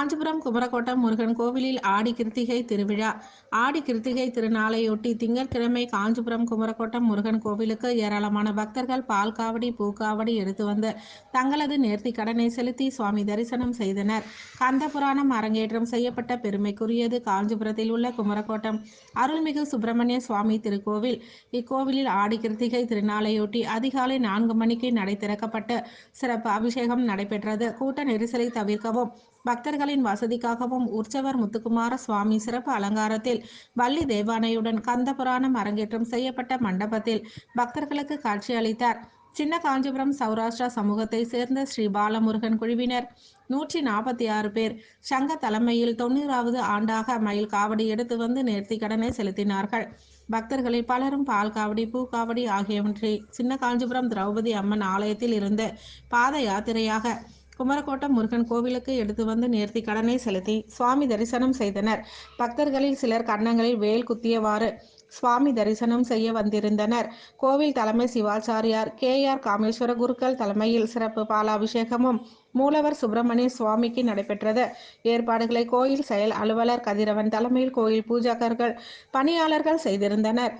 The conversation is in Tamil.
காஞ்சிபுரம் குமரக்கோட்டம் முருகன் கோவிலில் ஆடி கிருத்திகை திருவிழா. ஆடி கிருத்திகை திருநாளையொட்டி திங்கட்கிழமை காஞ்சிபுரம் குமரக்கோட்டம் முருகன் கோவிலுக்கு ஏராளமான பக்தர்கள் பால் காவடி பூக்காவடி எடுத்து வந்து தங்களது நேர்த்தி கடனை செலுத்தி சுவாமி தரிசனம் செய்தனர். கந்த புராணம் அரங்கேற்றம் செய்யப்பட்ட பெருமைக்குரியது காஞ்சிபுரத்தில் உள்ள குமரக்கோட்டம் அருள்மிகு சுப்பிரமணிய சுவாமி திருக்கோவில். இக்கோவிலில் ஆடி கிருத்திகை திருநாளையொட்டி அதிகாலை 4 மணிக்கு நடை திறக்கப்பட்டு சிறப்பு அபிஷேகம் நடைபெற்றது. கூட்ட நெரிசலை தவிர்க்கவும் பக்தர்களின் வசதிக்காகவும் உற்சவர் முத்துக்குமார சுவாமி சிறப்பு அலங்காரத்தில் வள்ளி தேவானையுடன் கந்த புராணம் அரங்கேற்றம் செய்யப்பட்ட மண்டபத்தில் பக்தர்களுக்கு காட்சி அளித்தார். சின்ன காஞ்சிபுரம் சௌராஷ்டிரா சமூகத்தை சேர்ந்த ஸ்ரீ பாலமுருகன் குழுவினர் 146 பேர் சங்க தலைமையில் 90வது ஆண்டாக மயில் காவடி எடுத்து வந்து நேர்த்தி கடனை செலுத்தினார்கள். பக்தர்களில் பலரும் பால் காவடி பூக்காவடி ஆகியவற்றை சின்ன காஞ்சிபுரம் திரௌபதி அம்மன் ஆலயத்தில் இருந்து பாத யாத்திரையாக குமரக்கோட்டம் முருகன் கோவிலுக்கு எடுத்து வந்து நேர்த்தி கடனை செலுத்தி சுவாமி தரிசனம் செய்தனர். பக்தர்களில் சிலர் கன்னங்களில் வேல் குத்தியவாறு சுவாமி தரிசனம் செய்ய வந்திருந்தனர். கோவில் தலைமை சிவாச்சாரியார் KR காமேஸ்வர குருக்கள் தலைமையில் சிறப்பு பாலாபிஷேகமும் மூலவர் சுப்பிரமணிய சுவாமிக்கு நடைபெற்றது. ஏற்பாடுகளை கோயில் செயல் அலுவலர் கதிரவன் தலைமையில் கோயில் பூஜகர்கள் பணியாளர்கள் செய்திருந்தனர்.